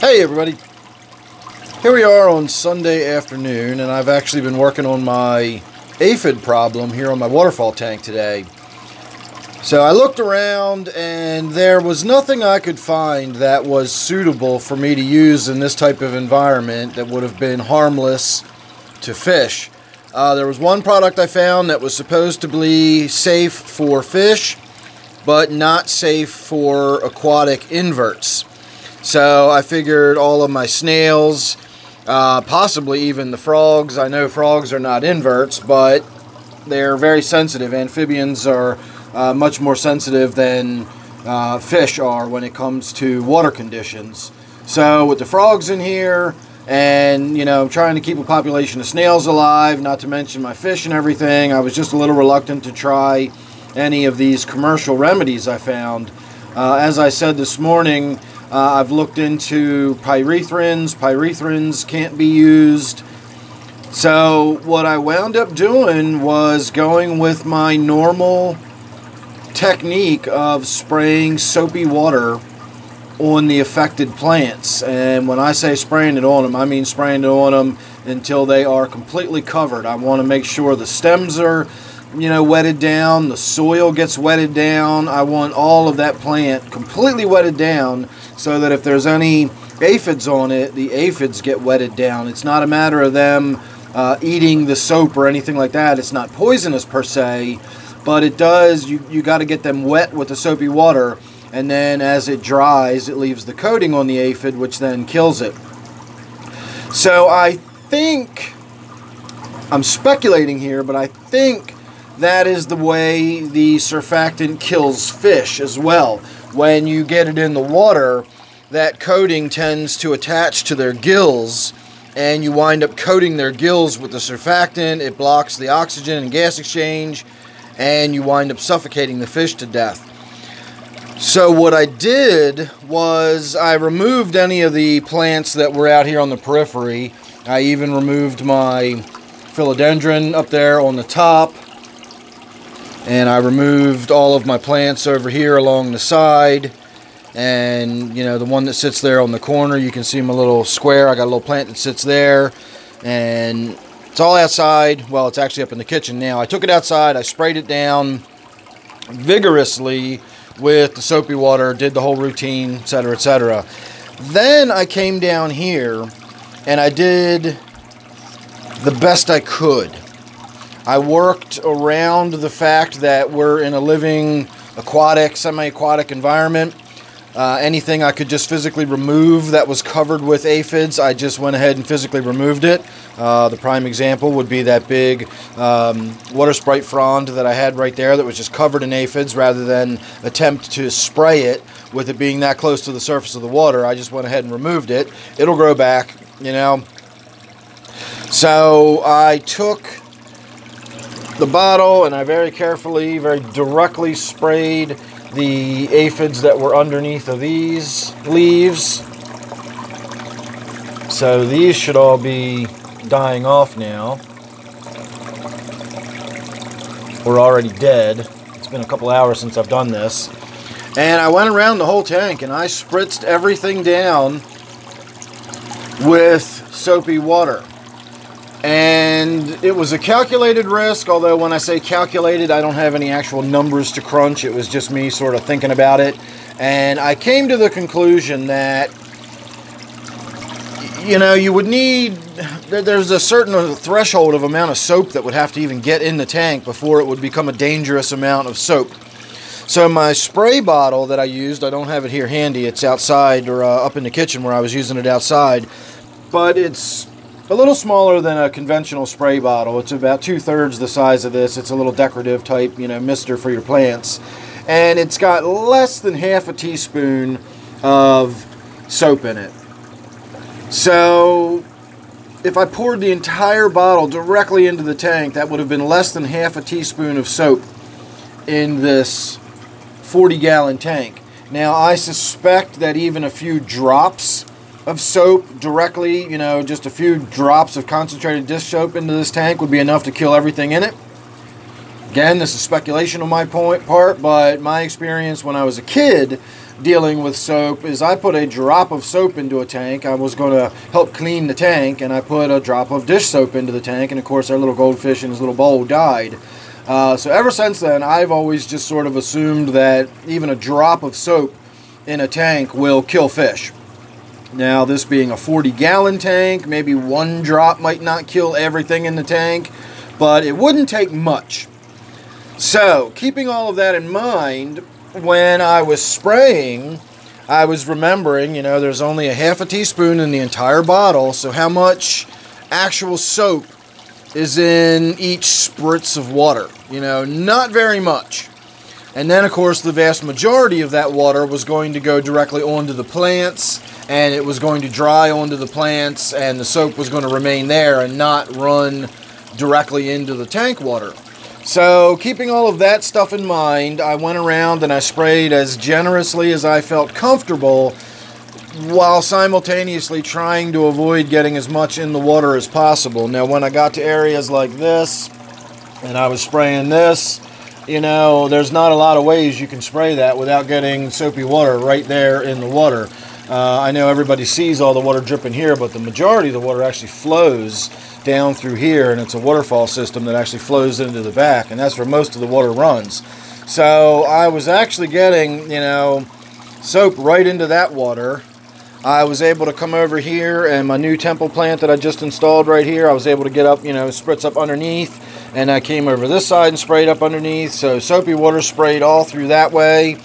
Hey everybody, here we are on Sunday afternoon, and I've actually been working on my aphid problem here on my waterfall tank today. So I looked around and there was nothing I could find that was suitable for me to use in this type of environment that would have been harmless to fish. There was one product I found that was supposed to be safe for fish, but not safe for aquatic inverts. So I figured all of my snails, possibly even the frogs. I know frogs are not inverts, but they're very sensitive. Amphibians are much more sensitive than fish are when it comes to water conditions. So with the frogs in here, and I'm trying to keep a population of snails alive, not to mention my fish and everything, I was just a little reluctant to try any of these commercial remedies I found. As I said this morning, I've looked into pyrethrins. Pyrethrins can't be used. So what I wound up doing was going with my normal technique of spraying soapy water on the affected plants. And when I say spraying it on them, I mean spraying it on them until they are completely covered. I want to make sure the stems are wetted down, the soil gets wetted down. I want all of that plant completely wetted down so that if there's any aphids on it, the aphids get wetted down. It's not a matter of them eating the soap or anything like that. It's not poisonous per se, but it does, you got to get them wet with the soapy water, and then as it dries, it leaves the coating on the aphid, which then kills it. So I think, I'm speculating here, but I think that is the way the surfactant kills fish as well. When you get it in the water, that coating tends to attach to their gills, and you wind up coating their gills with the surfactant. It blocks the oxygen and gas exchange, and you wind up suffocating the fish to death. So what I did was I removed any of the plants that were out here on the periphery. I even removed my philodendron up there on the top. And I removed all of my plants over here along the side. And, the one that sits there on the corner, you can see my little square. I got a little plant that sits there. And it's all outside. Well, it's actually up in the kitchen now. I took it outside. I sprayed it down vigorously with the soapy water. Did the whole routine, etc., etc. Then I came down here and I did the best I could. I worked around the fact that we're in a living aquatic, semi-aquatic environment. Anything I could just physically remove that was covered with aphids, I just went ahead and physically removed it. The prime example would be that big water sprite frond that I had right there that was just covered in aphids. Rather than attempt to spray it with it being that close to the surface of the water, I just went ahead and removed it. It'll grow back, So I took the bottle and I very carefully, very directly sprayed the aphids that were underneath of these leaves. So these should all be dying off now. We're already dead. It's been a couple hours since I've done this. And I went around the whole tank and I spritzed everything down with soapy water. And it was a calculated risk, although when I say calculated, I don't have any actual numbers to crunch. It was just me sort of thinking about it. And I came to the conclusion that, you would need, there's a certain threshold of amount of soap that would have to even get in the tank before it would become a dangerous amount of soap. So my spray bottle that I used, I don't have it here handy. It's outside or up in the kitchen where I was using it outside. But it's a little smaller than a conventional spray bottle. It's about 2/3 the size of this. It's a little decorative type, mister for your plants. And it's got less than half a teaspoon of soap in it. So if I poured the entire bottle directly into the tank, that would have been less than half a teaspoon of soap in this 40-gallon tank. Now, I suspect that even a few drops of soap directly, just a few drops of concentrated dish soap into this tank would be enough to kill everything in it. Again, this is speculation on my part, but my experience when I was a kid dealing with soap is I put a drop of soap into a tank. I was going to help clean the tank, and I put a drop of dish soap into the tank, and of course our little goldfish in his little bowl died. So ever since then, I've always just sort of assumed that even a drop of soap in a tank will kill fish. Now, this being a 40-gallon tank, maybe one drop might not kill everything in the tank, but it wouldn't take much. So, keeping all of that in mind, when I was spraying, I was remembering, you know, there's only a half a teaspoon in the entire bottle, so how much actual soap is in each spritz of water? You know, not very much. And then, of course, the vast majority of that water was going to go directly onto the plants, and it was going to dry onto the plants, and the soap was going to remain there and not run directly into the tank water. So, keeping all of that stuff in mind, I went around and I sprayed as generously as I felt comfortable, while simultaneously trying to avoid getting as much in the water as possible. Now, when I got to areas like this, and I was spraying this, you know, there's not a lot of ways you can spray that without getting soapy water right there in the water. I know everybody sees all the water dripping here, but the majority of the water actually flows down through here, and it's a waterfall system that actually flows into the back, and that's where most of the water runs. So I was actually getting, you know, soap right into that water. I was able to come over here, and my new temple plant that I just installed right here, I was able to get up, you know, spritz up underneath, and I came over this side and sprayed up underneath, so soapy water sprayed all through that way.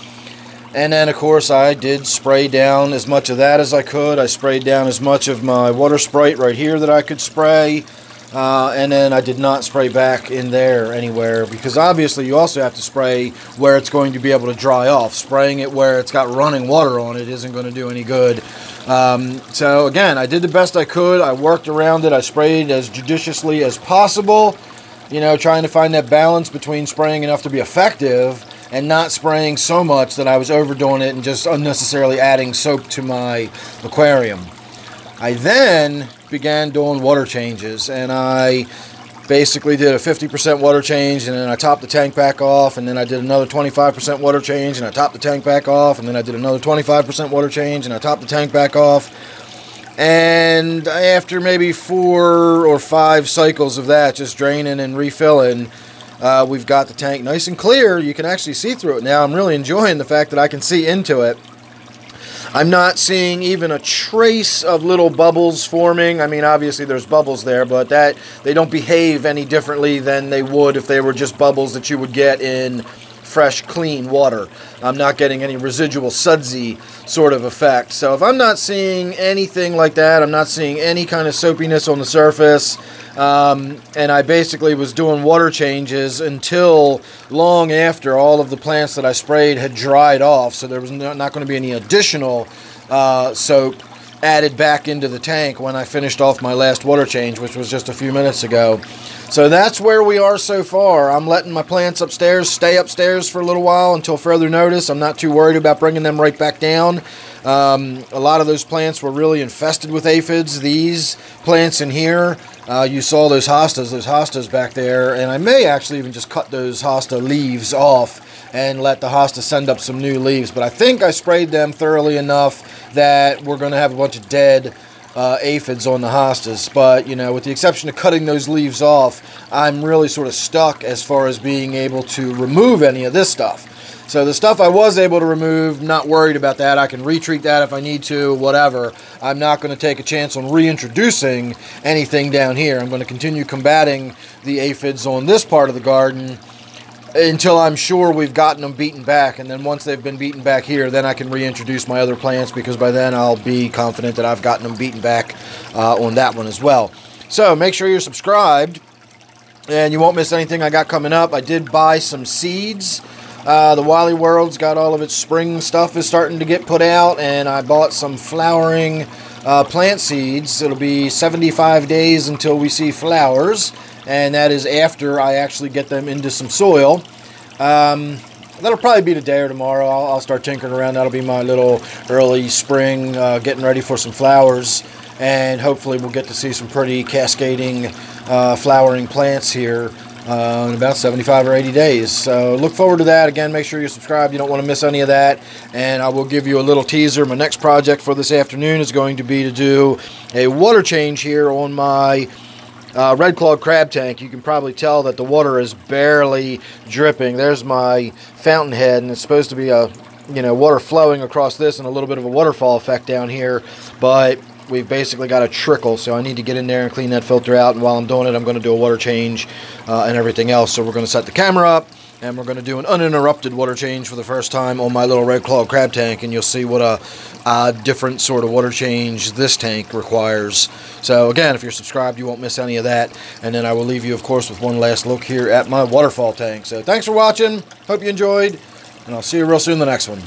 And then, of course, I did spray down as much of that as I could. I sprayed down as much of my water sprite right here that I could spray. And then I did not spray back in there anywhere, because obviously you also have to spray where it's going to be able to dry off. Spraying it where it's got running water on it isn't going to do any good. So, again, I did the best I could. I worked around it. I sprayed as judiciously as possible, you know, trying to find that balance between spraying enough to be effective and not spraying so much that I was overdoing it and just unnecessarily adding soap to my aquarium. I then began doing water changes, and I basically did a 50% water change, and then I topped the tank back off, and then I did another 25% water change, and I topped the tank back off, and then I did another 25% water change, and I topped the tank back off. And after maybe 4 or 5 cycles of that, just draining and refilling, we've got the tank nice and clear. You can actually see through it now. I'm really enjoying the fact that I can see into it. I'm not seeing even a trace of little bubbles forming. I mean, obviously there's bubbles there, but that they don't behave any differently than they would if they were just bubbles that you would get in fresh, clean water. I'm not getting any residual sudsy sort of effect. So if I'm not seeing anything like that, I'm not seeing any kind of soapiness on the surface, and I basically was doing water changes until long after all of the plants that I sprayed had dried off, so there was not going to be any additional soap added back into the tank when I finished off my last water change, which was just a few minutes ago. So that's where we are so far. I'm letting my plants upstairs stay upstairs for a little while until further notice. I'm not too worried about bringing them right back down. A lot of those plants were really infested with aphids. These plants in here, you saw those hostas back there, and I may actually even just cut those hosta leaves off and let the hosta send up some new leaves. But I think I sprayed them thoroughly enough that we're going to have a bunch of dead aphids on the hostas. But, you know, with the exception of cutting those leaves off, I'm really sort of stuck as far as being able to remove any of this stuff. So the stuff I was able to remove, not worried about that. I can retreat that if I need to, whatever. I'm not going to take a chance on reintroducing anything down here. I'm going to continue combating the aphids on this part of the garden until I'm sure we've gotten them beaten back. And then once they've been beaten back here, then I can reintroduce my other plants, because by then I'll be confident that I've gotten them beaten back on that one as well. So make sure you're subscribed and you won't miss anything I got coming up. I did buy some seeds. The Wally World's got all of its spring stuff is starting to get put out, and I bought some flowering plant seeds. It'll be 75 days until we see flowers, and that is after I actually get them into some soil. That'll probably be today or tomorrow. I'll start tinkering around. That'll be my little early spring, getting ready for some flowers, and hopefully we'll get to see some pretty cascading flowering plants here in about 75 or 80 days. So look forward to that. Again, make sure you're subscribed. You don't want to miss any of that. And I will give you a little teaser. My next project for this afternoon is going to be to do a water change here on my red-clawed crab tank. You can probably tell that the water is barely dripping. There's my fountainhead, and it's supposed to be a, you know, water flowing across this and a little bit of a waterfall effect down here, but we've basically got a trickle, so I need to get in there and clean that filter out. And while I'm doing it, I'm going to do a water change and everything else. So we're going to set the camera up, and we're going to do an uninterrupted water change for the first time on my little red-clawed crab tank, and you'll see what a different sort of water change this tank requires. So again, if you're subscribed, you won't miss any of that. And then I will leave you, of course, with one last look here at my waterfall tank. So thanks for watching. Hope you enjoyed, and I'll see you real soon in the next one.